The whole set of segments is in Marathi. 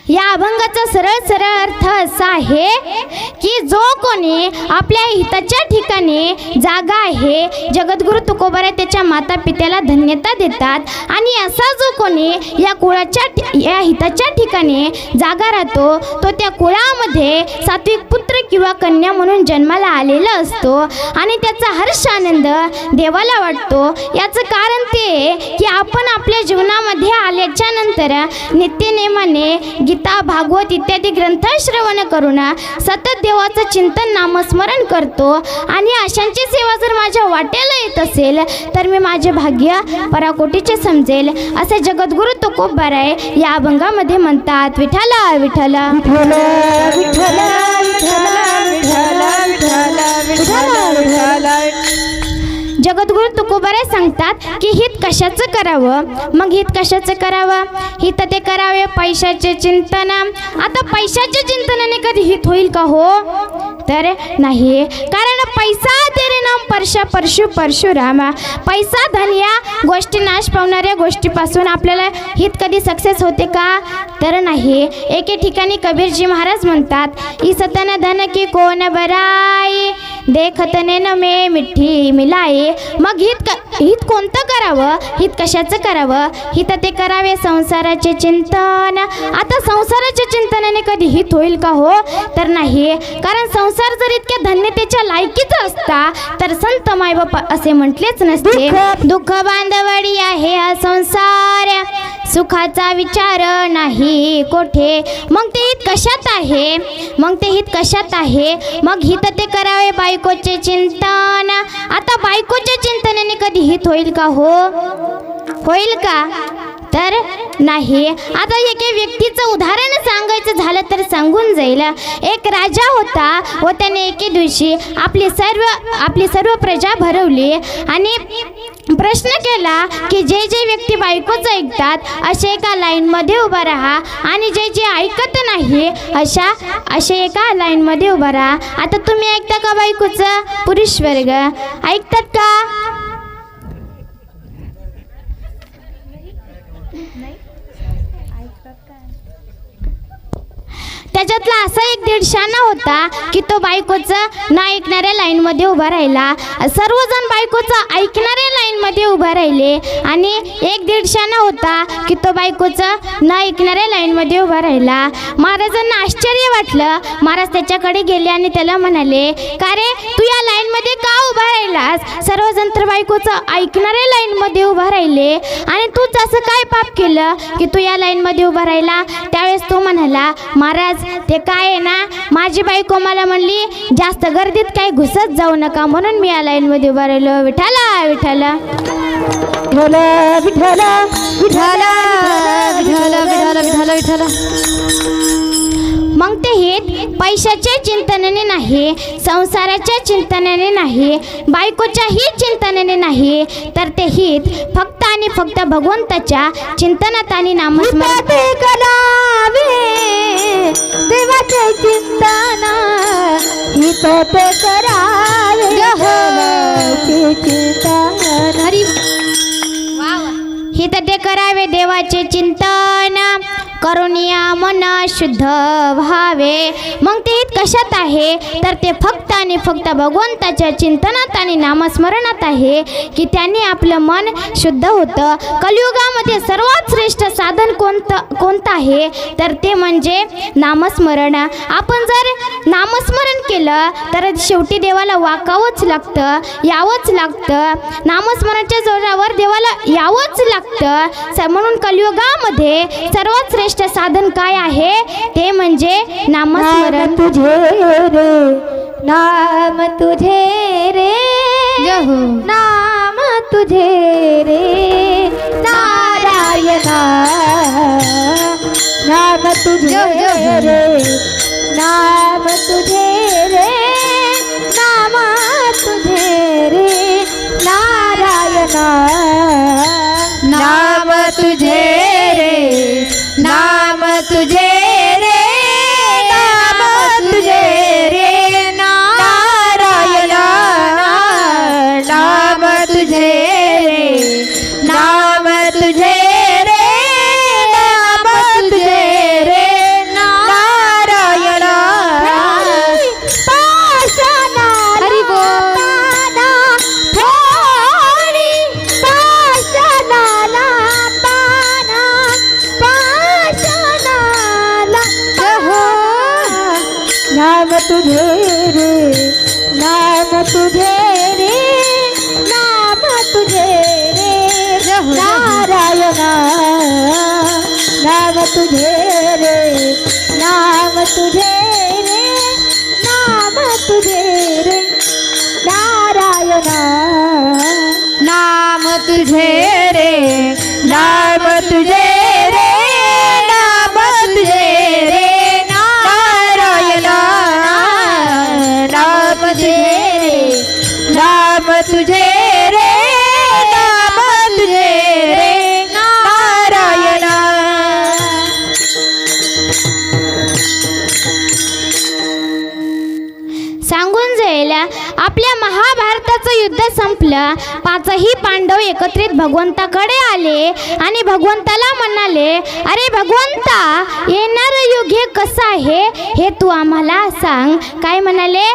या अभंगाचा सरळ सरळ अर्थ असा आहे की जो कोणी आपल्या हिताच्या ठिकाणी जागा आहे, जगद्गुरु तुकोबाराय त्याच्या माता पित्याला धन्यता देतात आणि असा जो कोणी या हिताच्या ठिकाणी जागा राहतो तो त्या कुळामध्ये सात्विक पुत्र किंवा कन्या म्हणून जन्माला आलेला असतो आणि त्याचा हर्ष आनंद देवाला वाटतो। याचं कारण ते की आपण आपल्या जीवनामध्ये आल्याच्या नंतर नित्यनेमाने गीता, भागवत इत्यादी ग्रंथ श्रवण करून सतत देवाचं चिंतन, नामस्मरण करतो आणि अशांची सेवा जर माझ्या वाट्याला येत असेल तर मी माझे भाग्य पराकोटीचे समजेल असे जगद्गुरु तुकोबाराय या अभंगामध्ये म्हणतात। विठ्ठला विठ्ठला विठ्ठला विठ्ठला विठ्ठला विठ्ठला विठ्ठला। जगद्गुरु तुकोबाराय सांगतात की हित कशाचं करावं। मग हित कशाचं करावं? हित ते करावे पैशाचे चिंतन। आता पैशाच्या चिंतनाने कधी हित होईल का हो? तर नाही, कारण पैसा तेरे नाम परशा परशु परशुराम। पैसा धन या गोष्टी नाश पावणाऱ्या गोष्टीपासून आपल्याला हित कधी सक्सेस होते का? तर नाही। एके ठिकाणी कबीरजी महाराज म्हणतात, इसतन धन की कोण बराई, देखत नेन मे मिठी मिलाई। मग हित कोणतं करावं? हित कशाचं करावं? हित ते करावे संसाराचे चिंतन। आता संसाराच्या चिंतनाने कधी हित होईल का हो? तर नाही, कारण संसार जर इतक्या धन्यतेच्या लायकीचा असता तर संत मायबाप असे म्हटलेच नसते। दुःख बांधवडी आहे हा संसार, सुखाचा विचार नाही कोठे। मग ते हित कशात आहे? मग हित ते करावे बायकोचे चिंतन। आता बायकोच्या चिंतनाने कधी हित होईल का हो? होईल का? तर नाही। आता एके व्यक्तीचं उदाहरण सांगायचं झालं तर सांगून जाईल। एक राजा होता व त्याने एके दिवशी आपली सर्व प्रजा भरवली आणि प्रश्न केला की जे व्यक्ती बायकोचं ऐकतात असे एका लाईनमध्ये उभा राहा आणि जे ऐकत नाही असे एका लाईनमध्ये उभा राहा। आता तुम्ही ऐकता का बायकोचं? पुरुष वर्ग ऐकतात का? त्याच्यातला असा एक दीडशाना होता की तो बायकोचं न ऐकणाऱ्या लाईनमध्ये उभा राहिला। सर्वजण बायकोचं ऐकणाऱ्या लाईनमध्ये उभा राहिले आणि एक दीडशाना होता की तो बायकोचं न ऐकणाऱ्या लाईनमध्ये उभा राहिला। महाराजांना आश्चर्य वाटलं। महाराज त्याच्याकडे गेले आणि त्याला म्हणाले, का रे तू या लाईनमध्ये का उभा राहिलास? सर्वजण तर बायकोचं ऐकणाऱ्या लाईनमध्ये उभा राहिले आणि तूच असं काय पाप केलं की तू या लाईनमध्ये उभा राहिला? त्यावेळेस तो म्हणाला, महाराज ते काय आहे ना, माझी बायको मला म्हणली जास्त गर्दीत काही घुसत जाऊ नका म्हणून मी या लाईन मध्ये उभा राहिलो। विठ्ठला विठ्ठला विठ्ठला विठ्ठला विठ्ठला विठ्ठला विठ्ठला विठ्ठला। मग ते हित पैशाच्या चिंतनेने नाही, संसाराच्या चिंतनेने नाही, बायकोच्याही चिंतनेने नाही, तर ते हित फक्त आणि फक्त भगवंताच्या चिंतनात आणि नामस्मरणात करावे। देवाचे चिंतन हित ते करावे, देवाचे चिंतन। हित ते करावे देवाचे चिंतन, करुणिया मन शुद्ध व्हावे। मग ते हित कशात आहे? तर ते फक्त आणि फक्त भगवंताच्या चिंतनात आणि नामस्मरणात आहे की त्याने आपलं मन शुद्ध होतं। कलियुगामध्ये सर्वात श्रेष्ठ साधन कोणतं आहे? तर ते म्हणजे नामस्मरण। आपण जर नामस्मरण केलं तर शेवटी देवाला वाकावंच लागतं, यावंच लागतं। नामस्मरणाच्या जोरावर देवाला यावंच लागतं। म्हणून कलियुगामध्ये सर्वात श्रेष्ठ साधन काय आहे? ते म्हणजे नामस्मरण। तुझे रे नाम तुझे रे, नाम तुझे रे नारायणा, नाम तुझे रे, नाम तुझे रे, नाम तुझे रे नारायणा, नाम तुझे रे, नाम तुझे रे, नाम तुझे रे नारायणा, नाम तुझे रे, नाम तुझे रे, नाम तुझे रे तुझे रे नाम तुझे रे नाम तुझे रे नारायणा नाम तुझे रे नाम तुझे रे नाम तुझे रे नारायणा नाम तुझे रे नाम तुझे रे नाम तुझे रे नारायणा नाम तुझे रे नाम तुझे रे नाम तुझे रे नारायणा सांगून जाईल आपल्या महाभारताचं युद्ध संपलं. पाचही पांडव एकत्रित भगवंताकडे आले आणि भगवंताला म्हणाले, अरे भगवंता, येणारं युग हे कसं आहे हे तू आम्हाला सांग. काय म्हणाले?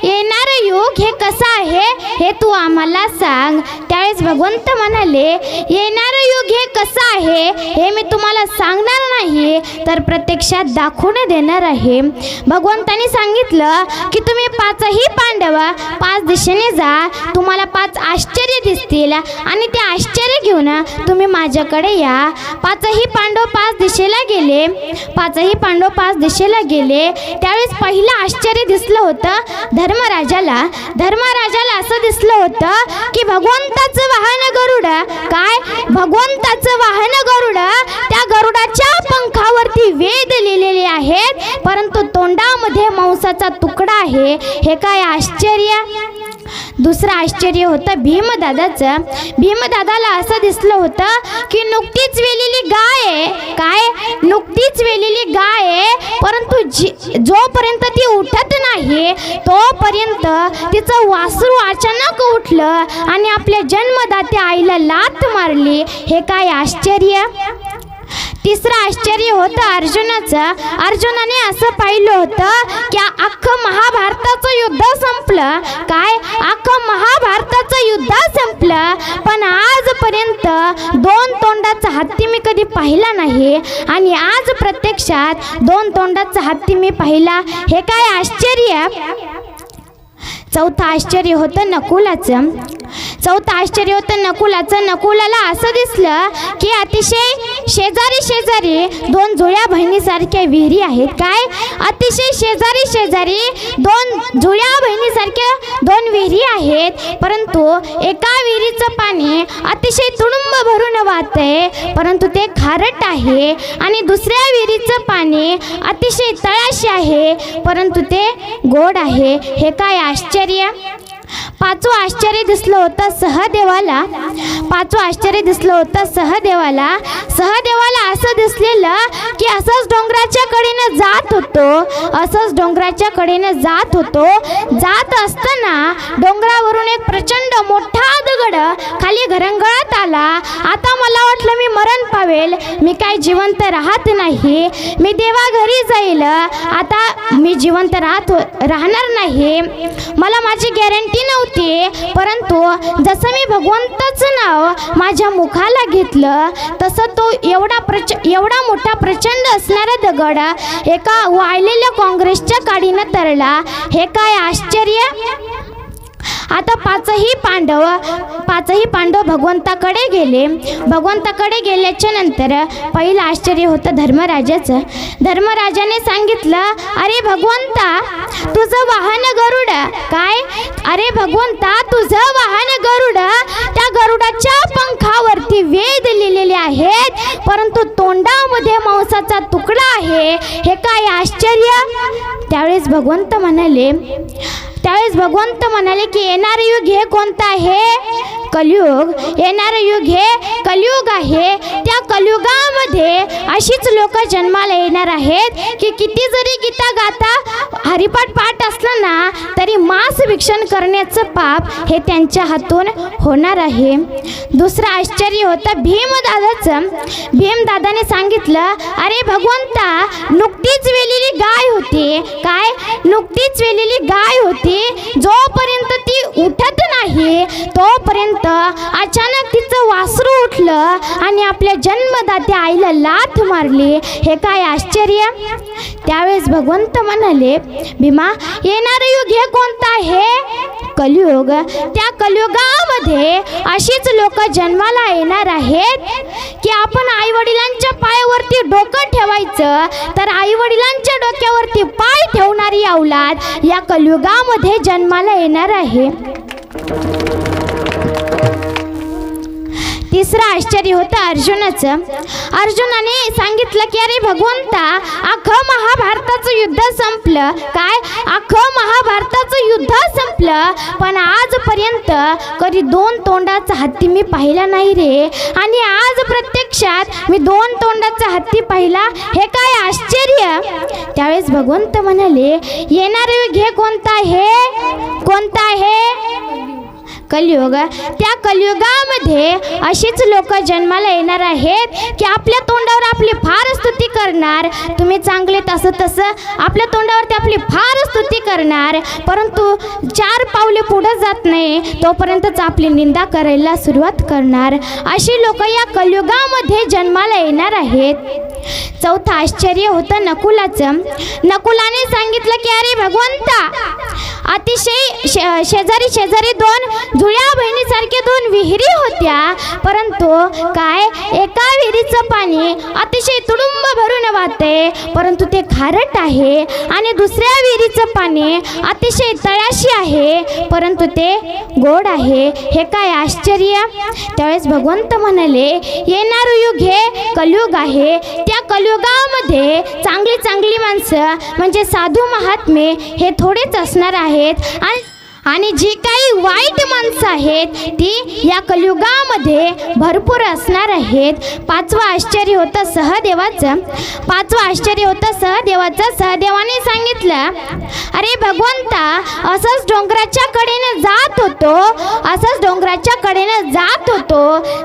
येणारं युग हे कसं आहे हे तू आम्हाला सांग. त्यावेळेस भगवंत म्हणाले, येणारं युग हे कसं आहे हे मी तुम्हाला सांगणार नाही, तर प्रत्यक्षात दाखवून देणार आहे. भगवंतानी सांगितलं की तुम्ही पाचही पांडव 5 दिशेने जा, तुम्हाला 5 आश्चर्य दिसतील आणि ते आश्चर्य घेऊन तुम्ही माझ्याकडे या. पाचही पांडव 5 दिशेला गेले. पाचही पांडव 5 दिशेला गेले. त्यावेळेस पहिलं आश्चर्य दिसलं होतं धर्मराजाला. धर्मराजाला असं दिसलं होतं की भगवंताचं वाहन गरुड. काय? भगवंताचं वाहन गरुड. त्या गरुडाच्या पंखावरती वेद लिहिलेले आहेत, परंतु तोंडामध्ये मांसाचा तुकडा आहे. हे काय आश्चर्य! दुसरं आश्चर्य होतं भीमदादाचं. भीमदादाला असं दिसलं होतं की नुकतीच वेलेली गाय आहे. काय? नुकतीच वेलेली गाय आहे, परंतु जोपर्यंत ती उठत नाही तोपर्यंत तिचं वासरू अचानक उठलं आणि आपल्या जन्मदात्या आईला लाथ मारली. हे काय आश्चर्य! तिसरं आश्चर्य होतं अर्जुनाचं. अर्जुनाने असं पाहिलं होतं की अख्खं महाभारताचं युद्ध संपलं. काय? अख्खं महाभारताचं युद्ध संपलं, पण आजपर्यंत 2 तोंडाचा हत्ती मी कधी पाहिला नाही आणि आज प्रत्यक्षात 2 तोंडाचा हत्ती मी पाहिला. हे काय आश्चर्य! चौथं आश्चर्य होतं नकुलाचं. चौथं आश्चर्य होतं नकुलाचं. नकुलाला असं दिसलं की अतिशय शेजारी शेजारी 2 जुळ्या बहिणीसारख्या विहिरी आहेत. काय? अतिशय शेजारी शेजारी 2 जुळ्या बहिणीसारख्या 2 विहिरी आहेत, परंतु एका विहिरीचं पाणी अतिशय तुडुंब भरून वाहतंय, परंतु ते खारट आहे, आणि दुसऱ्या विहिरीचं पाणी अतिशय तळाशी आहे, परंतु ते गोड आहे. हे काय आश्चर्य! पाचवं आश्चर्य दिसलं होतं सहदेवाला. पाचवं आश्चर्य दिसलं होतं सहदेवाला. सहदेवाला असं दिसलेलं की असंच डोंगराच्या कडेनं जात होतो. असंच डोंगराच्या कडेनं जात होतो. जात असताना डोंगरावरून एक प्रचंड मोठा दगड खाली घरंगळत आला. आता मला वाटलं मी मरण पावेल, मी काय जिवंत राहत नाही, मी देवा घरी जाईल, आता मी जिवंत राहणार नाही. मला माझी गॅरंटी नव्हती, परंतु जसं मी भगवंताचं नाव माझ्या मुखाला घेतलं तसं तो एवढा मोठा प्रचंड असणारा दगड एका वाळलेल्या काँग्रेसच्या काडीनं तरला. हे काय आश्चर्य! आता पाचही पांडव भगवंताकडे गेले. भगवंताकडे गेल्याच्या नंतर पहिलं आश्चर्य होतं धर्मराजाचं. धर्मराजाने सांगितलं, अरे भगवंता, तुझं वाहन गरुड. काय? अरे भगवंता, तुझं वाहन गरुड. त्या गरुडाच्या पंखावरती वेद लिहिलेले आहेत, परंतु तोंडामध्ये मांसाचा तुकडा आहे. हे काय आश्चर्य! त्यावेळेस भगवंत म्हणाले की येणारं युग हे कोणतं आहे? कलियुग. येणारं युग हे कलियुग आहे. त्या कलियुगामध्ये अशीच लोक जन्माला येणार आहेत की किती जरी गीता गाता हरिपाठ पाठ असलं ना तरी मांस भक्षण करण्याचं पाप हे त्यांच्या हातून होणार आहे. दुसरं आश्चर्य होतं भीमदादाचं. भीमदादाने सांगितलं, अरे भगवंता, नुकतीच वेलेली गाय होती. काय? नुकतीच वेलेली गाय होती. जोपर्यंत ती उठत नाही नाही तोपर्यंत अचानक तिचं वासरू उठलं आणि आपल्या जन्मदात्या आईला लाथ मारली. हे काय आश्चर्य. त्यावेळेस भगवंत म्हणाले, भीमा, येणारं युग हे कोणतं आहे? कलियुग. त्या कलियुगामध्ये अशीच लोक जन्माला येणार आहेत की आपण आई वडिलांच्या पायावरती डोकं ठेवायचं तर आई वडिलांच्या डोक्यावरती पाय ठेवणारी औलाद या कलियुगामध्ये जन्माला येणार आहे. तिसरं आश्चर्य होतं अर्जुनाचं. अर्जुनाने सांगितलं की अरे भगवंता, अख्खं महाभारताचं युद्ध संपलं. काय? अख्खं महाभारताचं युद्ध संपलं, पण आजपर्यंत कधी 2 तोंडाचा हत्ती मी पाहिला नाही रे. आणि आज प्रत्यक्षात मी 2 तोंडाचा हत्ती पाहिला. हे काय आश्चर्य. त्यावेळेस भगवंत म्हणाले, येणारे युग हे कोणतं आहे? कोणतं आहे? कलियुग. त्या कलियुगामध्ये अशीच लोक जन्माला येणार आहेत की आपल्या तोंडावर आपली फार स्तुती करणार. तुम्ही चांगले तसं तसं आपल्या तोंडावरती आपली फार स्तुती करणार, परंतु 4 पावले पुढे जात नाही तोपर्यंतच आपली निंदा करायला सुरुवात करणार. अशी लोक या कलियुगामध्ये जन्माला येणार आहेत. चौथं आश्चर्य होतं नकुलाचं. नकुलाने सांगितलं की अरे भगवंता, अतिशय शेजारी 2 जुळ्या बहिणीसारख्या 2 विहिरी होत्या, परंतु काय, एका विहिरीचं पाणी अतिशय तुडुंब भरून वाहते परंतु ते खारट आहे आणि दुसऱ्या विहिरीचं पाणी अतिशय तळाशी आहे परंतु ते गोड आहे. हे काय आश्चर्य. त्यावेळेस भगवंत म्हणाले, येणारं युग हे कलियुग आहे. त्या कलियुगामध्ये चांगली माणसं म्हणजे साधू महात्मे हे थोडेच असणार आहेत आणि जी काही वाईट माणसं आहेत ती या कलियुगामध्ये भरपूर असणार आहेत. 5वं आश्चर्य होतं सहदेवाचं. 5वं आश्चर्य होतं सहदेवाचं. सहदेवाने सांगितलं, अरे भगवंता, असंच डोंगराच्या कडेने जात होतो.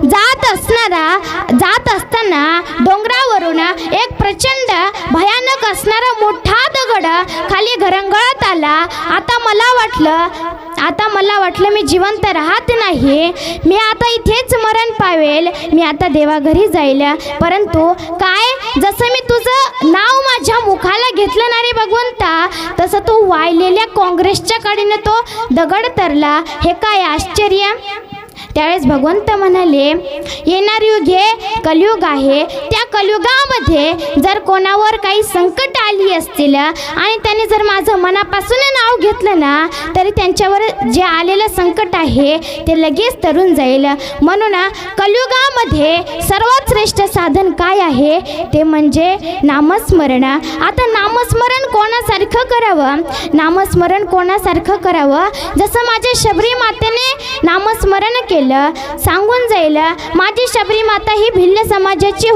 जात असताना डोंगरावरून एक प्रचंड भयानक असणारा मोठा दगड खाली घरंगळत आला. आता मला वाटलं मी जिवंत राहत नाही, मी आता इथेच मरण पावेल, मी आता देवाघरी जाईल. परंतु काय, जसं मी तुझं नाव माझ्या मुखाला घेतलं ना रे भगवंता, तसं तो वाळलेल्या काँग्रेसच्या कडेने तो दगड तरला. हे काय आश्चर्य. त्यावेळेस भगवंत म्हणाले, येणारे युग हे कलियुग आहे. त्या कलियुगामध्ये जर कोणावर काही संकट आली असतील आणि त्याने जर माझं मनापासून नाव घेतलं ना, तरी त्यांच्यावर जे आलेलं संकट आहे ते लगेच तरून जाईल. म्हणून कलियुगामध्ये सर्वात श्रेष्ठ साधन काय आहे ते म्हणजे नामस्मरण. आता नामस्मरण कोणासारखं करावं, जसं माझ्या शबरी मातेने नामस्मरण केलं. सांगून जाईल, माझी शबरी माता ही भिल्ल समाजाची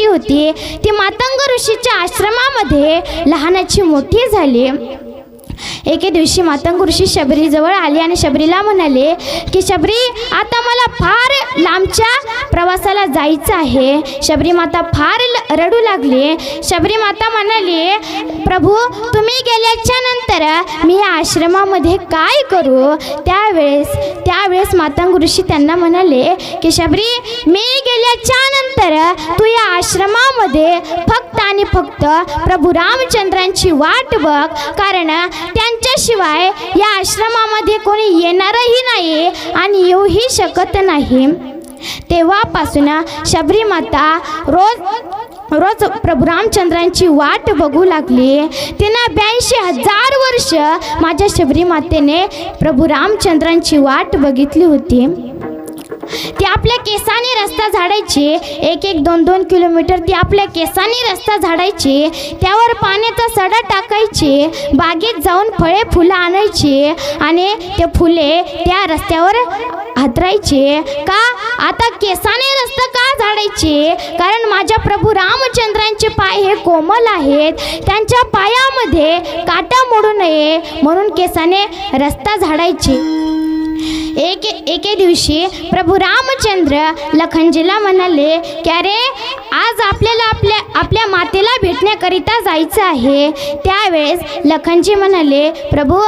होती. ती मातंग ऋषीच्या आश्रमामध्ये लहानाची मोठी झाली. एके दिवशी मातंग ऋषी शबरीजवळ आले आणि शबरीला म्हणाले की शबरी, आता मला फार लांबच्या प्रवासाला जायचं आहे. शबरी माता फार रडू लागली. शबरी माता म्हणाली, प्रभू, तुम्ही गेल्याच्या नंतर मी या आश्रमामध्ये काय करू? त्यावेळेस मातंग ऋषी त्यांना म्हणाले की शबरी, मी गेल्याच्या नंतर तू या आश्रमामध्ये फक्त आणि फक्त प्रभू रामचंद्रांची वाट बघ, कारण त्यांच्याशिवाय या आश्रमामध्ये कोणी येणारही नाही आणि येऊही शकत नाही. तेव्हापासून शबरी माता रोज प्रभू रामचंद्रांची वाट बघू लागली. तिनं 82,000 वर्ष माझ्या शबरी मातेने प्रभू रामचंद्रांची वाट बघितली होती. ती आपल्या केसाने रस्ता झाडायची, 1-1, 2-2 किलोमीटर ती आपल्या केसाने रस्ता झाडायची. त्यावर पाण्याचा सडा टाकायची, बागेत जाऊन फळे फुलं आणायची आणि ते फुले त्या रस्त्यावर हातरायचे. का? आता केसाने रस्ता का झाडायचे? कारण माझ्या प्रभू रामचंद्रांचे पाय हे कोमल आहेत, त्यांच्या पायामध्ये काटा मोडू नये म्हणून केसाने रस्ता झाडायचे. एके दिवशी प्रभू रामचंद्र लखनजीला म्हणाले की अरे, आज आपल्याला आपल्या मातेला भेटण्याकरिता जायचं आहे. त्यावेळेस लखनजी म्हणाले, प्रभू,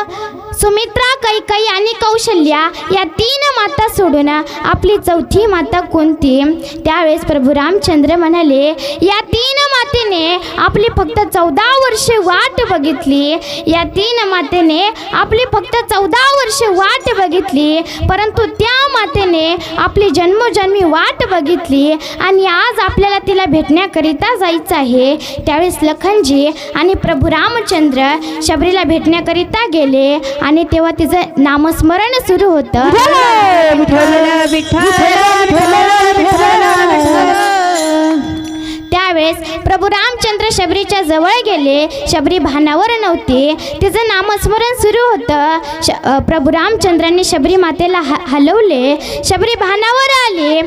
सुमित्रा, कैकेयी आणि कौशल्या या 3 माता सोडून आपली चौथी माता कोणती? त्यावेळेस प्रभू रामचंद्र म्हणाले, या 3 मातेने आपली फक्त 14 वर्षे वाट बघितली. या 3 मातेने आपली फक्त 14 वर्षे वाट बघितली, परंतु त्या मातेने आपली जन्मोजन्मी वाट बघितली आणि आज आपल्याला तिला भेटण्याकरिता जायचं आहे. त्यावेळेस लखनजी आणि प्रभू रामचंद्र शबरीला भेटण्याकरिता गेले आणि तेव्हा तिचं नामस्मरण सुरू होतं. त्यावेळेस प्रभू रामचंद्र शबरीच्या जवळ गेले. शबरी भानावर नव्हती, तिचं नामस्मरण सुरू होतं. प्रभू रामचंद्रांनी शबरी मातेला हलवले. शबरी भानावर आली.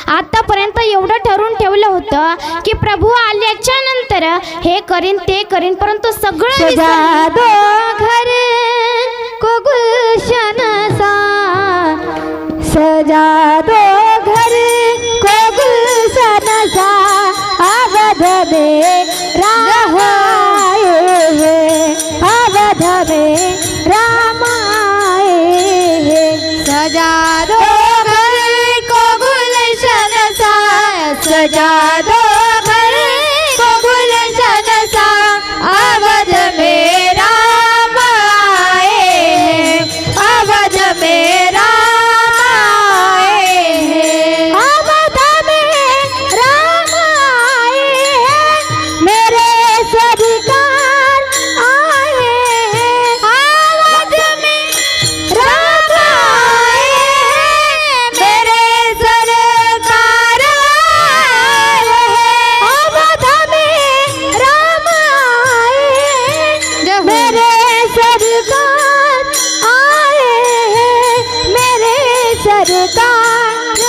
आतापर्यंत एवढं ठरवून ठेवलं होतं की प्रभू आल्याच्या नंतर हे करीन ते करीन, परंतु सगळं सजा दो घर को गुलशन सा, सजा दो घर को गुलशन सा, अवध में राम आए हैं, अवध में राम आए हैं. सजा दो घर को गुलशन सा, सजा दो घर को गुलशन सा, अवध में राम आए हैं, अवध में राम आए हैं. अवध में राम आए हैं, मेरे सरकार आए हैं. अवध में राम आए हैं, मेरे सरकार आए हैं. अवध में राम आए हैं, मेरे सरकार आए हैं, मेरे सरकार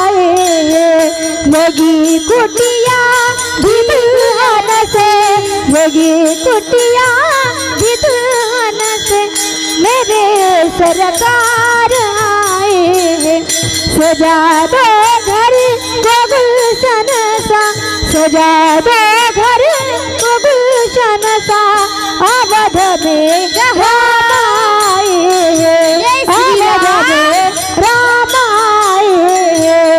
आए हैं. लगी कुटिया भी दुल्हन से, लगी कुटिया भी दुल्हन से, मेरे सरकार आए हैं. सजा दो घर को गुलशन सा, सजा दो घर को गुलशन सा, अवध में राम आए हैं, अवध में राम आए हैं.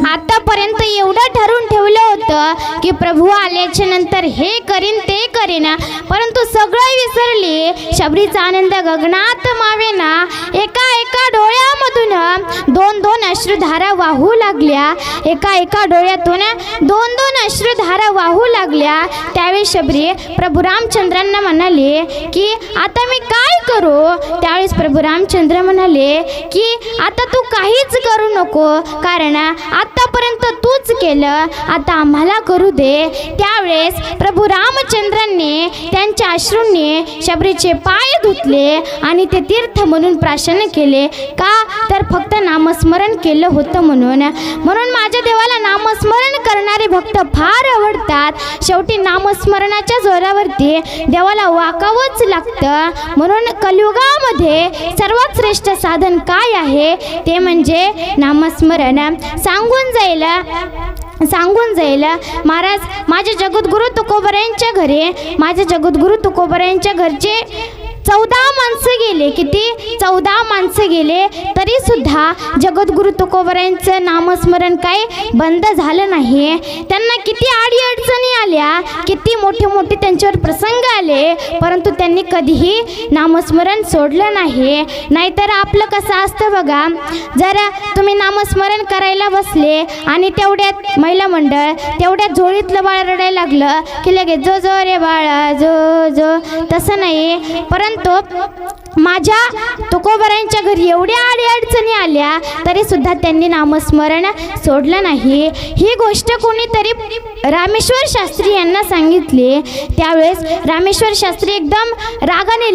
आतापर्यंत एवढं ठरवून ठेवलं होतं की प्रभू आल्याच्या नंतर हे करीन ते करीन, परंतु सगळं विसरली. शबरीचा आनंद गगनात मावेना. एका एका डोळ्यामधून 2-2 अश्रुधारा वाहू लागल्या. एका एका डोळ्यातून 2-2 अश्रुधारा वाहू लागल्या. त्यावेळी शबरी प्रभू रामचंद्रांना म्हणाले की आता मी काय करू? त्यावेळेस प्रभू रामचंद्र म्हणाले की आता तू काहीच करू नको, कारण आतापर्यंत तूच केलं, आता आम्हाला करू दे. त्यावेळेस प्रभू रामचंद्रांनी त्यांच्या अश्रूंनी शबरीचे पाय धुतले आणि ते तीर्थ म्हणून प्राशन केले. का तर फक्त नामस्मरण केलं होतं म्हणून. माझ्या देवाला नामस्मरण करणारे भक्त फार आवडतात. शेवटी नामस्मरणाच्या जोरावरती देवाला वाकावंच लागतं. म्हणून कलियुगामध्ये सर्वात श्रेष्ठ साधन काय आहे ते म्हणजे नामस्मरण. सांगून जाईल महाराज, माझे जगद्गुरु तुकोबरायांच्या घरी, माझे जगद्गुरु तुकोबरायांच्या घरचे 14 माणसं गेले. किती? 14 माणसं गेले, तरी सुद्धा जगद्गुरु तुकोबरायांचं नामस्मरण काय बंद झालं नाही. त्यांना किती अडचणी आल्या, किती मोठे मोठे त्यांच्यावर प्रसंग आले, परंतु त्यांनी कधीही नामस्मरण सोडलं नाही. नाहीतर आपलं कसं असतं बघा, जर तुम्ही नामस्मरण करायला बसले आणि तेवढ्यात महिला मंडळ, तेवढ्यात झोळीतलं बाळ रडायला लागलं की लगेच जो जो रे बाळा जो जो, तसं नाही. परंतु माझ्या तुकोबरायांच्या घरी एवढ्या अडचणी आल्या तरी सुद्धा त्यांनी नामस्मरण सोडलं नाही. ही गोष्ट कोणीतरी रामेश्वर शास्त्री यांना सांगितली. त्यावेळेस रामेश्वर शास्त्री एकदम रागाने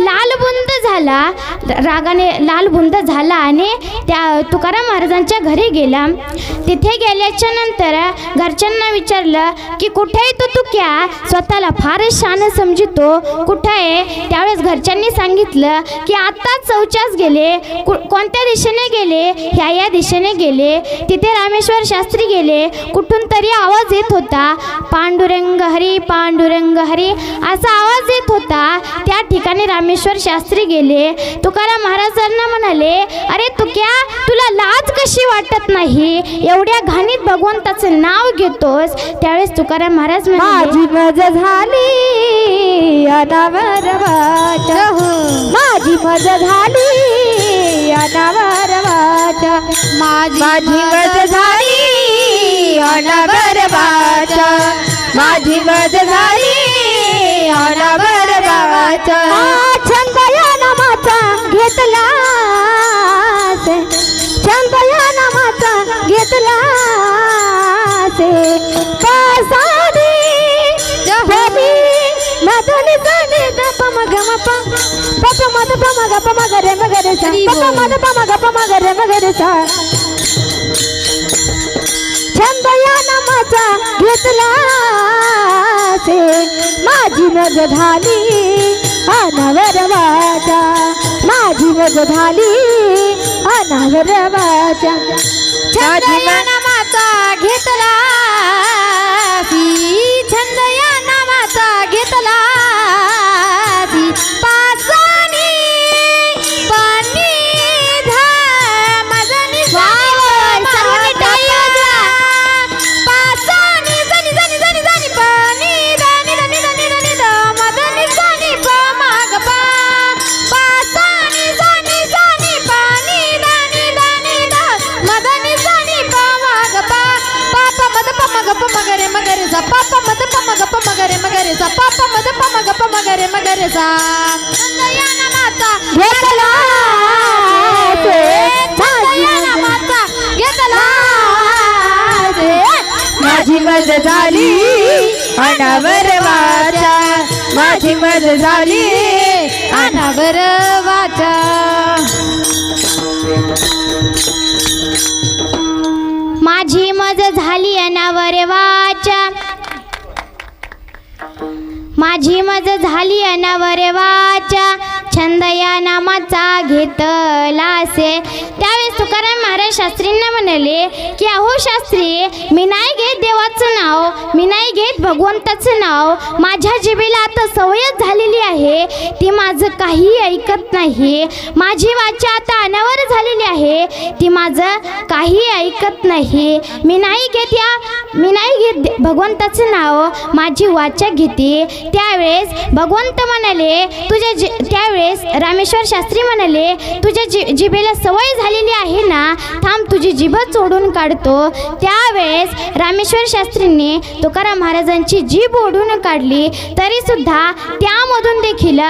लालबुंद झाला आणि त्या तुकाराम महाराजांच्या घरी गेला. तिथे गेल्याच्या नंतर घरच्यांना विचारलं की कुठे आहे तो तुक्या, स्वतःला फारच शान समजतो, कुठं आहे? त्यावेळेस घरच्यांनी सांगितलं की आत्ताच शौचास गेले, कोणत्या दिशेने गेले, ह्या दिशेने गेले. तिथे रामेश्वर शास्त्री गेले. कुठून तरी आवाज येत होता, पांडुरंग हरी पांडुरंग हरी असा आवाज येत होता. त्या ठिकाणी रामेश्वर शास्त्री गेले. तुकाराम महाराजांना म्हणाले, अरे तुक्या, तुला लाज कशी वाटत नाही, एवढ्या घाणीत भगवंताचं नाव घेतोस. त्यावेळेस तुकाराम महाराज म्हणाले, माझी मज झाली अनावर वाचा, माझी मज झाली अनावर वाचा, माझी मज झाली अनावर वाचा, माझी मज झाली अनावर वाचा. छंद या नामाचा घेतला, छंद या नामाचा घेतला पासादी जमी मधुनी सनी दप मग मप पप मद पम ग पम ग रे मग रे सा पप मद पम ग पम ग रे मग रे सा. छंद या नामाचा घेतला से माझी मज झाली अनावर वाचा, माझी मज झाली अनावर वाचा. छंद या नामाचा घेतला, छंद या नामाचा घेतला पासानी पाणी मजनी सर्वांनी टाळी वाजवा. पासानी जनी जनी जनी जनी पाणी दानी दानी दानी दानी द मदनी जानी प माग पा. पासानी जानी जानी पाणी दानी दानी द मदनी जानी प माग पा. पापा मद प मग प मगरे मगरे सा पापा मद प मग प मगरे मगरे सा पापा मद प मग प मगरे मगरे सा. छंदया नामाचा घेतला, छंदया नामाचा घेतला, माझी मज झाली अनावर वाचा, माझी मज झाली अनावर वाचा. माझी मज झाली अनावर वाचा, माझी मज झाली अनावर वाचा, छंद या नामाचा घेतलासे. त्यावेळेस तुकाराम महाराज शास्त्रींना म्हणाले की अहो शास्त्री, मी नाही घेत देवाचं नाव, मी नाही घेत भगवंताचं नाव. माझ्या जिभेला आता सवयच झालेली आहे, ती माझं काही ऐकत नाही. माझी वाचा आता अनावर झालेली आहे, ती माझं काही ऐकत नाही. मी नाही घेत भगवंताचं नाव, माझी वाचा घेते. त्यावेळेस भगवंत म्हणाले, त्यावेळेस रामेश्वर शास्त्री म्हणाले, तुझ्या जिभेला सवय झालेली आहे ना, थांब तुझी जिभ ओढून काढतो. त्यावेळेस रामेश्वर शास्त्रींनी तुकाराम महाराजांची जीभ ओढून काढली. तरी सुद्धा त्यामधून देखील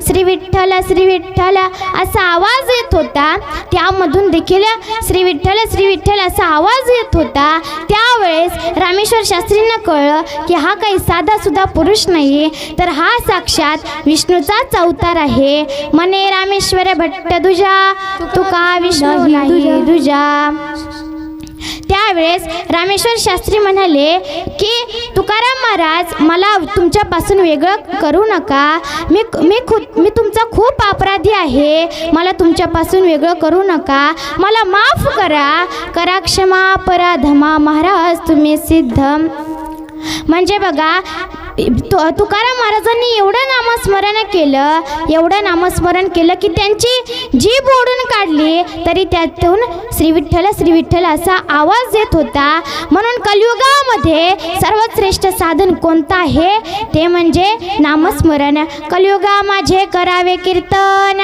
श्री विठ्ठल श्री विठ्ठल असा आवाज येत होता. त्यामधून देखील श्री विठ्ठल श्री विठ्ठल असा आवाज येत होता. त्यावेळेस रामेश्वर शास्त्रींना कळलं की हा काही साधा सुद्धा पुरुष नाही, तर हा साक्षात विष्णूचाच अवतार आहे. मने रामेश्वर भट्ट दुजा, तुका विष्णू नाही दुजा. त्यावेळेस रामेश्वर शास्त्री म्हणाले की तुकाराम महाराज, मला तुमच्यापासून वेगळं करू नका. मी तुमचा खूप अपराधी आहे, मला तुमच्यापासून वेगळं करू नका, मला माफ करा क्षमा पराधमा महाराज तुम्ही सिद्ध. म्हणजे बघा, तुकाराम महाराजांनी एवढं नामस्मरण केलं की त्यांची जीभ ओढून काढली, तरी त्यातून श्री विठ्ठल असा आवाज येत होता. म्हणून कलियुगामध्ये सर्वात श्रेष्ठ साधन कोणतं आहे, ते म्हणजे नामस्मरण. कलियुगा माझे करावे कीर्तन,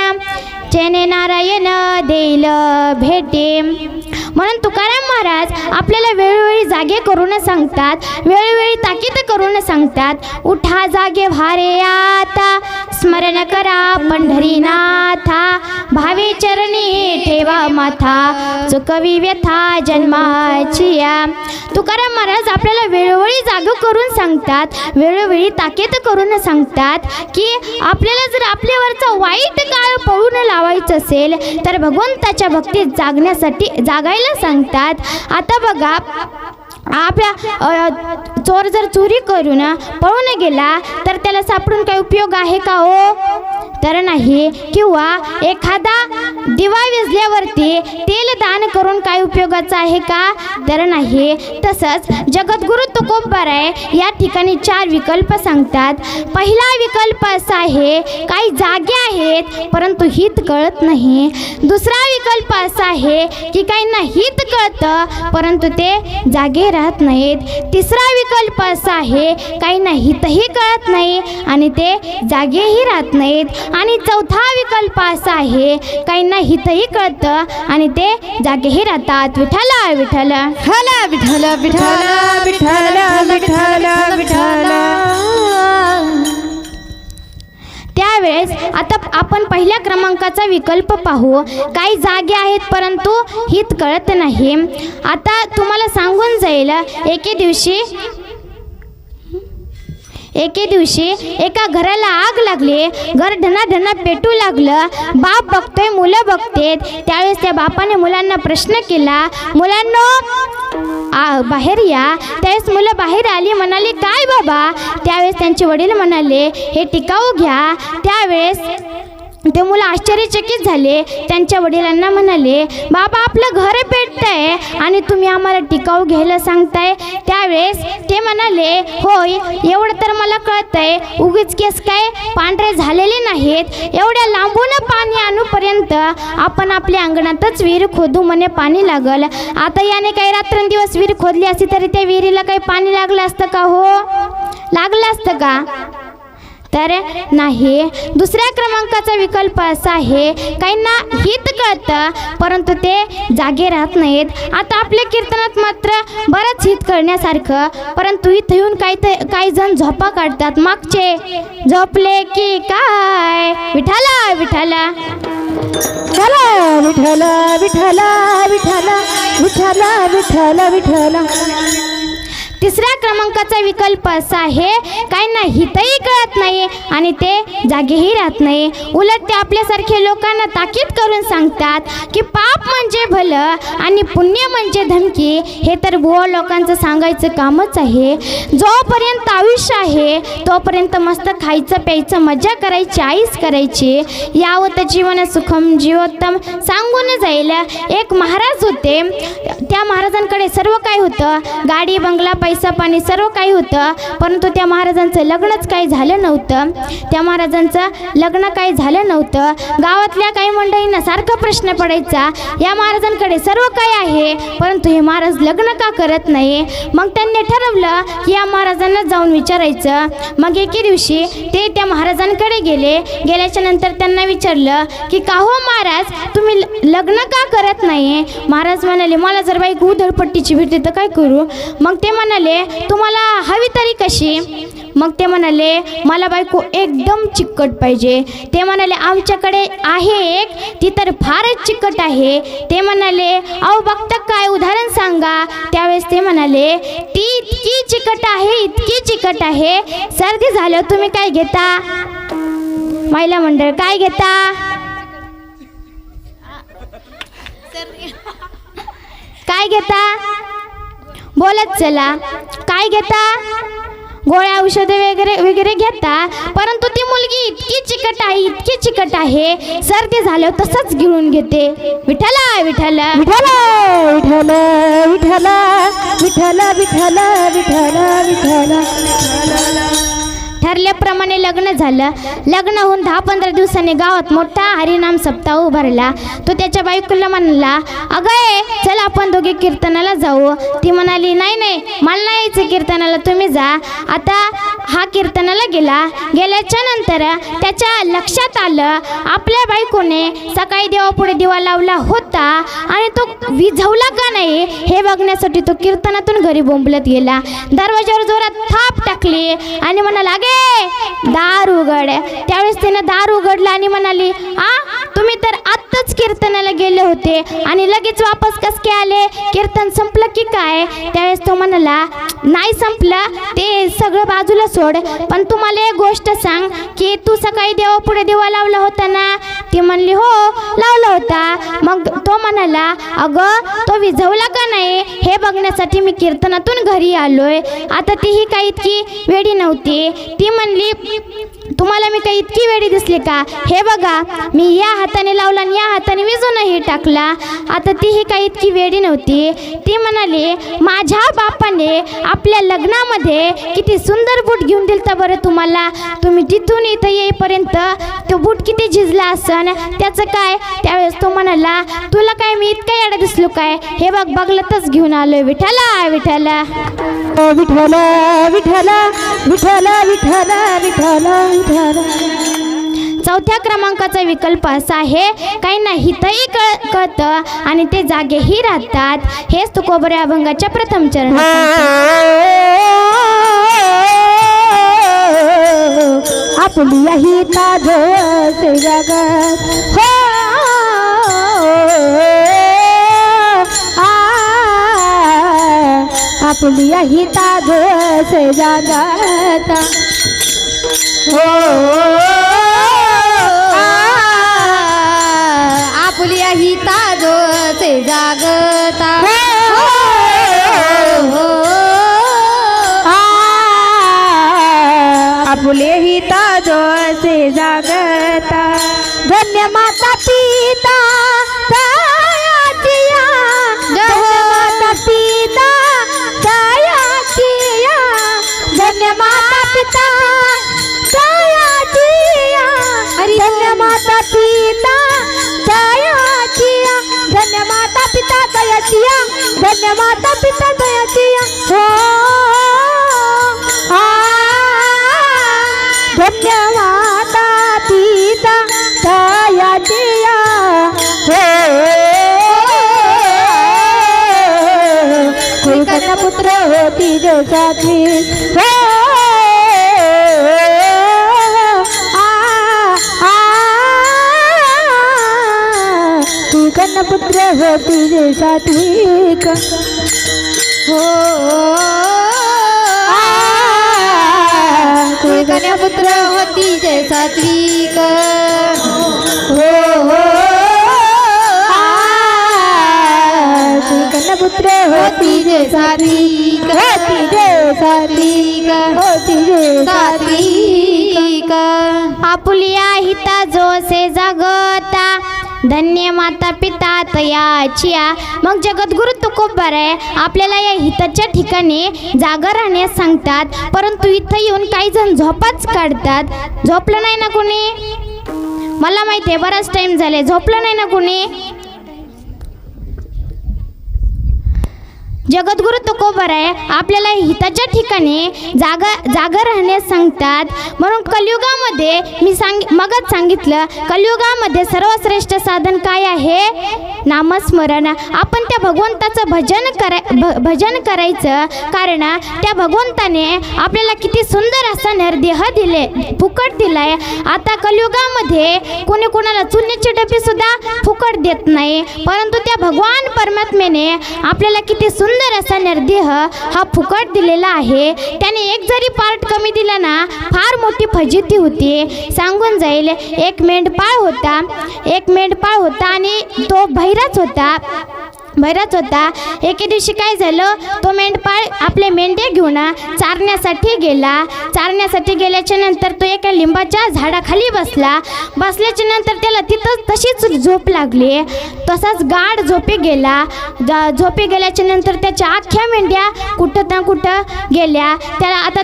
जेणे नारायण देईल भेटे. म्हणून तुकाराम महाराज आपल्याला वेळोवेळी जागे करून सांगतात, वेळोवेळी ताकीद करून सांगतात, उठा जागे भारे आता, स्मरण करा पंढरीनाथा, भावे चरणी ठेवा माथा, चुकवी व्यथा जन्माची या. तुकाराम महाराज आपल्याला वेळोवेळी जागं करून सांगतात, वेळोवेळी ताकीद करून सांगतात की आपल्याला जर आपल्यावरचा वाईट काळ पळून लावायचं असेल तर भगवंताच्या भक्तीत जागायला सांगतात. आता बघा, आपल्या चोर जर चोरी करून पळून गेला तर त्याला सापडून काही उपयोग आहे का हो? तर नाही, किंवा एखादा दिवा विझल्यावरती तेल दान करून काय उपयोगाचं आहे का, तर नाही. तसंच जगद्गुरु तुकोबाराय या ठिकाणी 4 विकल्प सांगतात. पहिला विकल्प असा आहे, काही जागे आहेत परंतु हित कळत नाही. दुसरा विकल्प असा आहे की काहींना हित कळतं परंतु ते जागे राहत नाहीत. तिसरा विकल्प असा आहे, काहींना हितही कळत नाही आणि ते जागेही राहत नाहीत. आणि चौथा विकल्प असा आहे, काहींना हितही कळतं आणि ते जागेही राहतात. विठ्ठला विठ्ठल विठ्ठल विठ्ठल विठ्ठल विठ्ठल विठ्ठल. त्यावेळेस आता आपण पहिल्या क्रमांकाचा विकल्प पाहू. काही जागे आहेत परंतु हित कळत नाही. आता तुम्हाला सांगून जाईल, एके दिवशी एका घराला आग लागली. घर ढनाढना पेटू लागलं. बाप बघतोय, मुलं बघतेत. त्यावेळेस त्या बापाने मुलांना प्रश्न केला, मुलांनो बाहेर या. त्यावेळेस मुलं बाहेर आली. म्हणाली, काय बाबा? त्यावेळेस त्यांचे वडील म्हणाले, हे टिकाऊ घ्या. त्यावेळेस ते मुलं आश्चर्यचकित झाले. त्यांच्या वडिलांना म्हणाले, बाबा आपलं घर पेटतंय आणि तुम्ही आम्हाला टिकाऊ घ्यायला सांगताय. त्यावेळेस ते म्हणाले, होय एवढं तर मला कळतंय, उगीच केस काय पांढरे झालेले नाहीत. एवढ्या लांबून पाणी आणूपर्यंत आपण आपल्या अंगणातच विहीर खोदू म्हणे, पाणी लागल. आता याने काही रात्रंदिवस विहीर खोदली असती तरी त्या विहिरीला काही पाणी लागलं असतं का? हो, लागलं असतं का? तर नाही. दुसऱ्या क्रमांकाचा विकल्प असा आहे, काहींना हित कळतं परंतु ते जागे राहत नाहीत. आता आपल्या कीर्तनात मात्र बरंच हित कळण्यासारखं, परंतु इथं येऊन काही जण झोपा काढतात. मागचे झोपले की काय? विठ्ठला विठ्ठला विठ्ठल विठ्ठल विठ्ठल विठ्ठल विठ्ठल विठ्ठल. तिसऱ्या क्रमांकाचा विकल्प असा आहे, काहींना हितही कळत नाही आणि ते जागेही राहत नाही. उलट ते आपल्यासारखे लोकांना ताकीद करून सांगतात की पाप म्हणजे भलं आणि पुण्य म्हणजे धमकी. हे तर बुवा लोकांचं सांगायचं कामच आहे. जोपर्यंत आयुष्य आहे तोपर्यंत मस्त खायचं प्यायचं, मजा करायची, आईस करायची. यावत जीवन सुखम जीवोत्तम सांगून जाईल. एक महाराज होते. त्या महाराजांकडे सर्व काही होतं, गाडी बंगला पैसा पाणी सर्व काही होतं, परंतु त्या महाराजांचं लग्नच काही झालं नव्हतं. गावातल्या काही मंडळींना सारखा प्रश्न पडायचा, या महाराजांकडे सर्व काही आहे परंतु हे महाराज लग्न का करत नाही. मग त्यांनी ठरवलं की या महाराजांना जाऊन विचारायचं. मग एके दिवशी ते त्या महाराजांकडे गेले. गेल्याच्या नंतर त्यांना विचारलं की का हो महाराज, तुम्ही लग्न का करत नाही? महाराज म्हणाले, मला जर बाईक उधळपट्टीची भेटली तर काय करू? मग ते म्हणाले, तुम्हाला हवी तरी कशी? मग ते म्हणाले, मला बायको एकदम चिकट पाहिजे. ते म्हणाले, आमच्याकडे आहे एक, ती तर फारच चिकट आहे. ते म्हणाले, अहो बघता काय, उदाहरण सांगा. त्यावेळेस ते म्हणाले, ती इतकी चिकट आहे, सर्दी झालं तुम्ही काय घेता? महिला मंडळ काय घेता? काय घेता? बोलत चला. काय घेता? गोळ्या औषधे वगैरे घेता. परंतु ती मुलगी इतकी चिकट आहे, सर्दी झाल्यावर तसंच गिळून घेते. विठ्ठला विठ्ठला विठ्ठल विठ्ठल विठ्ठल विठ्ठल विठ्ठल विठ्ठल. ठरल्याप्रमाणे लग्न झालं. लग्न होऊन 10-15 दिवसांनी गावात मोठा हरिनाम सप्ताह उभारला. तो त्याच्या बायकोला म्हणला, अगं चल आपण दोघे कीर्तनाला जाऊ. ती म्हणाली, नाही मला नाही यायचं कीर्तनाला, तुम्ही जा. आता हा कीर्तनाला गेल्याच्या नंतर त्याच्या लक्षात आलं आपल्या बायकोने सकाळी देवापुढे दिवा लावला होता आणि तो विझवला का नाही हे बघण्यासाठी तो कीर्तनातून घरी बोंबलत गेला. दरवाजावर जोरात थाप टाकली आणि म्हणाला, अगे दार उघड. त्यावेळेस त्यानं दार उघडलं आणि म्हणाली, तुम्ही तर आत्ताच कीर्तनाला गेले होते आणि लगेच वापस कस काय आले? कीर्तन संपलं की काय? त्यावेळेस तो म्हणाला, नाही संपलं, ते सगळं बाजूला सोड, पण तू मला एक गोष्ट सांग की तू सकाळी देवापुढे दिवा लावला होता ना? ती म्हणली, हो लावला होता. मग तो म्हणाला, अगं तो विझवला का नाही हे बघण्यासाठी मी कीर्तनातून घरी आलोय. आता तीही काही इतकी वेडी नव्हती. ती म्हणली, तुम्हाला मी काही इतकी वेडी दिसली का? हे बघा, मी या हाताने लावला आणि या हाताने विजूनही टाकला. आता ती ही काही इतकी वेडी नव्हती. ती म्हणाली, माझ्या बापाने आपल्या लग्नामध्ये किती सुंदर बूट घेऊन दिलता बरं तुम्हाला. तुम्ही तिथून इथं येईपर्यंत तो बूट किती झिजला असन, त्याचं काय? त्यावेळेस तो म्हणाला, तुला काय मी इतका येडा दिसलो काय? हे बघ, बघलतच घेऊन आलोय. विठ्ठला विठ्ठला विठ्ठला विठ्ठला विठ्ठला विठ्ठला विठ्ठला विठ्ठला. चौथ्या क्रमांकाचा विकल्प असा आहे, काही ना हितही कळतं आणि ते जागेही राहतात. हेच तुकोबऱ्या अभंगाच्या प्रथम चरण. आपली ही ताज से जगत हो आपली ही ताज से जगत हो आपली ही ताज से जागता आपले ही ताज से जागता. धन्य माता पिता दयाचिया, धन्य माता पिता दयाचिया, धन्य माता पिता दयाचिया, धन्य माता पिता दयाचिया, धन्य माता पिता दयाचिया, धन्य माता पिता दयाचिया हो धन्य माता पिता दयाचिया कोई कन्या पुत्र होती जो साथी हो कोई कन्या पुत्र होती जो सात्विक हो कोई कन्या पुत्र होती जय सात्विक हो कोई कन्या पुत्र होती जय सात्विक होती जय सात्विक होती जय सात्विक. आपुलिया हिता जो से जागता, धन्य माता पिता तयाचिया. मग जगद्गुरु तुकोबाराय आपल्याला या हिताच्या ठिकाणी जागा राहण्यास सांगतात, परंतु इथं येऊन काही जण झोपाच काढतात. झोपलं नाही ना कोणी? मला माहिती आहे, बराच टाइम झाले, झोपलं नाही ना कोणी? जगद्गुरु तुकोबाराय आपल्याला हिताच्या ठिकाणी जागा राहण्यास सांगतात. म्हणून कलियुगामध्ये मगच सांगितलं, कलियुगामध्ये सर्वश्रेष्ठ साधन काय आहे? नामस्मरण. आपण त्या भगवंताचं भजन करायचं, कारण त्या भगवंताने आपल्याला किती सुंदर असा नरदेह दिले, फुकट दिलाय. आता कलियुगामध्ये कोणी कोणाला चुन्याची डबी सुद्धा फुकट देत नाही, परंतु त्या भगवान परमात्म्याने आपल्याला किती सुंदर असा नरदेह हा फुकट दिलेला आहे. त्याने एक जरी पार्ट कमी दिला ना, फार मोठी फजिती होती. सांगून जाईल, एक मेंढपाळ होता आणि तो बहिराच होता. एके दिवशी काय झालं, तो मेंढपाळ आपले मेंढे घेऊन चारण्यासाठी गेल्याच्या नंतर तो एका लिंबाच्या झाडाखाली बसल्याच्या नंतर त्याला तिथं तशीच झोप लागली. तसाच गाढ झोपी गेल्याच्या नंतर त्याच्या अख्ख्या मेंढ्या कुठं गेल्या. त्याला आता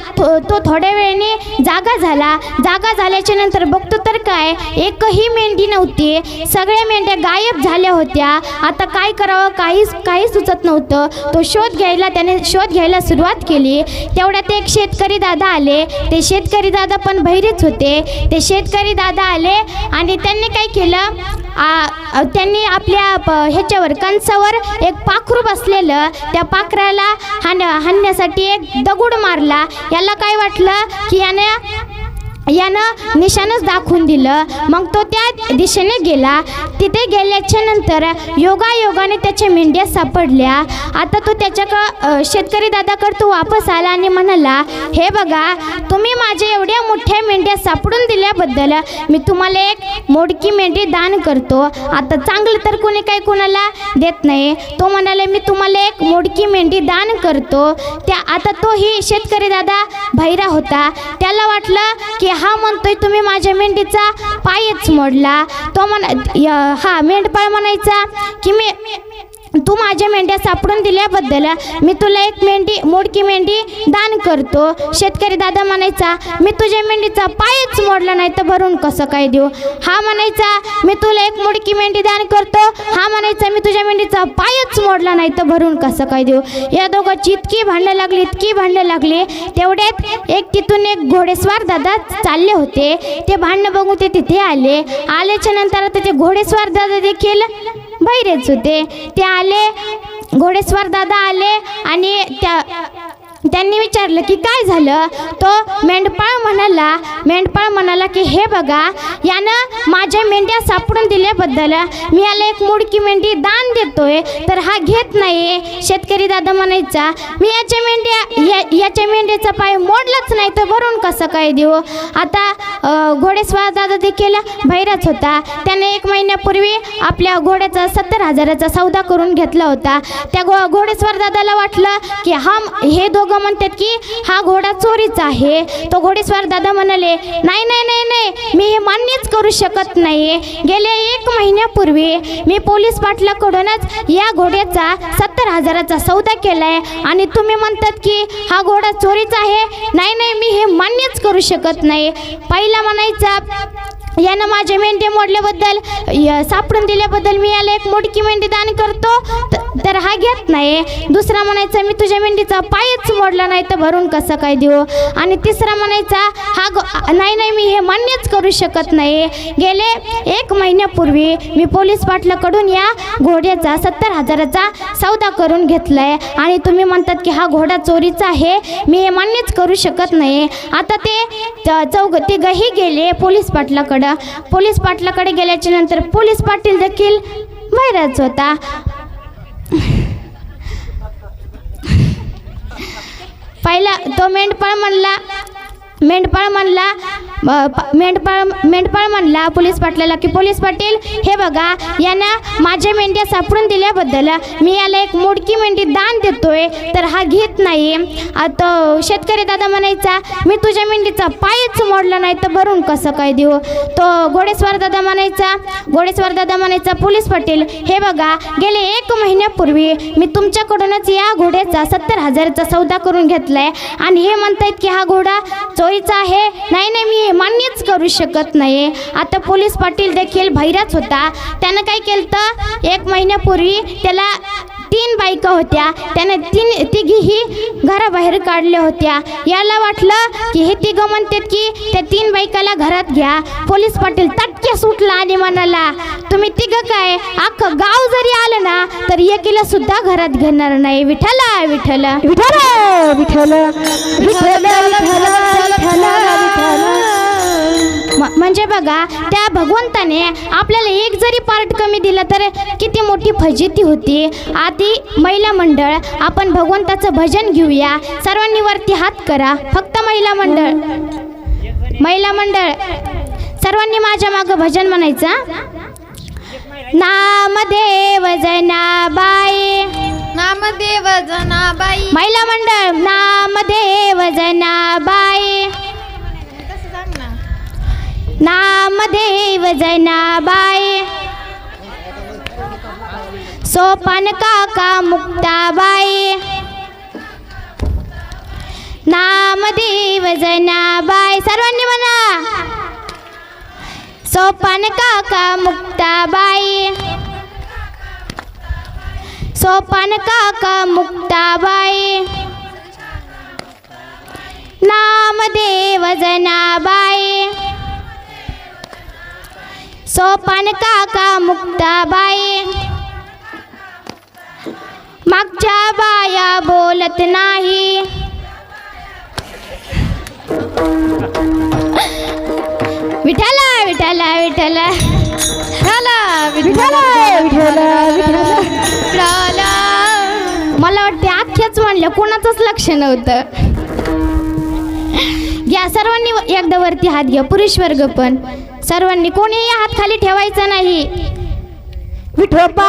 तो थोड्या वेळाने जागा झाल्याच्या नंतर बघतो तर काय, एकही मेंढी नव्हती. सगळ्या मेंढ्या गायब झाल्या होत्या. आता काय करावं काही सुचत नव्हतं. त्याने शोध घ्यायला सुरुवात केली. तेवढ्यात एक शेतकरी दादा आले. ते शेतकरी दादा पण बहिरेच होते. ते शेतकरी दादा आले आणि त्यांनी काय केलं, त्यांनी आपल्या ह्याच्यावर कंसावर एक पाखरू बसलेलं, त्या पाखराला हाणण्यासाठी एक दगड मारला. याला काय वाटलं की यानं निशाणच दाखवून दिलं. मग तो त्या दिशेने गेला. तिथे गेल्याच्या नंतर योगायोगाने त्याच्या मेंढ्या सापडल्या. आता तो शेतकरी दादाकडे तो वापस आला आणि म्हणाला, हे बघा, तुम्ही माझ्या एवढ्या मोठ्या मेंढ्या सापडून दिल्याबद्दल मी तुम्हाला एक मोडकी मेंढी दान करतो. आता चांगलं तर कोणी काही कोणाला देत नाही. तो म्हणाले, मी तुम्हाला एक मोडकी मेंढी दान करतो. आता तोही शेतकरी दादा बहिरा होता. त्याला वाटलं की हा म्हणतोय तुम्ही माझ्या मेंढीचा पायच मोडला. तो हा मेंढपाळ म्हणायचा की तू माझ्या मेंढ्या सापडून दिल्याबद्दल मी तुला एक मोडकी मेंढी दान करतो. शेतकरी दादा म्हणायचा मी तुझ्या मेंढीचा पायच मोडला नाही तर भरून कसं काय देऊ. हा म्हणायचा मी तुला एक मोडकी मेंढी दान करतो. हा म्हणायचा मी तुझ्या मेंढीचा पायच मोडला नाही तर भरून कसं काय देऊ. या दोघांची इतकी भांडणं लागली. तेवढ्यात तिथून एक घोडेस्वार दादा चालले होते. ते भांडणं बघून ते तिथे आल्याच्या नंतर आता ते घोडेस्वार दादा देखील बहिरेच होते. ते आले, घोडेस्वार दादा आले आणि त्यांनी विचारलं की काय झालं. तो मेंढपाळ म्हणाला की हे बघा, यानं माझ्या मेंढ्या सापडून दिल्याबद्दल मी याला एक मोडकी मेंढी दान देतोय तर हा घेत नाही. शेतकरी दादा म्हणायचा मी याच्या मेंढ्याचा पाय मोडलाच नाही तर भरून कसं काय देऊ. आता घोडेस्वार दादा देखील बहिराच होता. त्याने 1 महिन्यापूर्वी आपल्या घोड्याचा 70,000चा सौदा करून घेतला होता. त्या घोडेस्वार दादाला वाटलं की हे दोघं म्हणतात की हा घोडा चोरीचा आहे. तो घोडेस्वार दादा म्हणाले नाही, मी हे मान्यच करू शकत नाही. गेल्या 1 महिन्यापूर्वी मी पोलीस पाटलाकडूनच या घोड्याचा 70,000चा सौदा केलाय आणि तुम्ही म्हणतात की हा घोडा चोरीचा आहे. नाही, मी हे मान्यच करू शकत नाही. पहिला म्हणायचा यानं माझे मेंढे मोडल्याबद्दल सापडून दिल्याबद्दल मी याला एक मोडकी मेंढी दान करतो तर हा घेत नाही. दुसरा म्हणायचा मी तुझ्या मेंढीचा पायच मोडला नाही तर भरून कसं काय देऊ. आणि तिसरा म्हणायचा नाही, मी हे मान्यच करू शकत नाही. गेले 1 महिन्यापूर्वी मी पोलीस पाटलाकडून या घोड्याचा 70,000चा सौदा करून घेतलाय आणि तुम्ही म्हणतात की हा घोडा चोरीचा आहे. मी हे मान्यच करू शकत नाही. आता ते तिघही गेले पोलीस पाटलाकडे गेल्याच्या नंतर पोलीस पाटील देखील बहिराच होता. पहिला तो मेंढपाळ म्हणला पोलीस पाटलाला की पोलीस पाटील हे बघा, यानं माझ्या मेंढ्या सापडून दिल्याबद्दल मी याला एक मोडकी मेंढी दान देतोय तर हा घेत नाही. तो शेतकरी दादा म्हणायचा मी तुझ्या मेंढीचा पायच मोडला नाही तर भरून कसं काय देऊ. तो घोडेस्वार दादा म्हणायचा पोलीस पाटील हे बघा, गेले 1 महिन्यापूर्वी मी तुमच्याकडूनच या घोड्याचा 70,000चा सौदा करून घेतलाय आणि हे म्हणतायत की हा घोडा चोरीचा आहे. नाही, मी हे मान्यच करू शकत नाही. आता पोलीस पाटील देखील बहिराच होता. त्यानं काय केलं 1 महिन्यापूर्वी त्याला 3 बायका होत्या. त्यानं तिघीही घराबाहेर काढल्या होत्या. याला वाटलं की हे तिघं म्हणतात की त्या 3 बायकाला घरात घ्या. पोलीस पाटील तटक्या सुटला आणि म्हणाला तुम्ही तिघं काय अख्खं गाव जरी आलं ना तर एकीला सुद्धा घरात घेणार नाही. विठ्ठला विठ्ठल विठ्ठल विठ्ठल म्हणजे बघा, त्या भगवंताने आपल्याला एक जरी पार्ट कमी दिला तर किती मोठी फजिती होती. आधी महिला मंडळ आपण भगवंताचं भजन घेऊया. सर्वांनी वरती हात करा. फक्त महिला मंडळ सर्वांनी माझ्या मागं भजन म्हणायचं. नामदेव जनाबाई, नामदेव जनाबाई, महिला मंडळ नामदेव जनाबाई, नामदेव जनाबाई, सोपान काका मुक्ताबाई, नामदेव जनाबाई. सर्वांनी म्हणा सोपान काका मुक्ताबाई, सोपान काका मुक्ताबाई, नामदेव जनाबाई, सोपान काका मुक्ताबाई. मागच्या बाया बोलत नाही, विठ्ठला विठ्ठला विठ्ठला मला वाटते अख्ख्याच म्हणलं, कोणाचंच लक्ष नव्हतं. घ्या सर्वांनी एकदा वरती हात घ्या. पुरुष वर्ग पण सर्वांनी, कोणीही हात खाली ठेवायचा नाही. विठोबा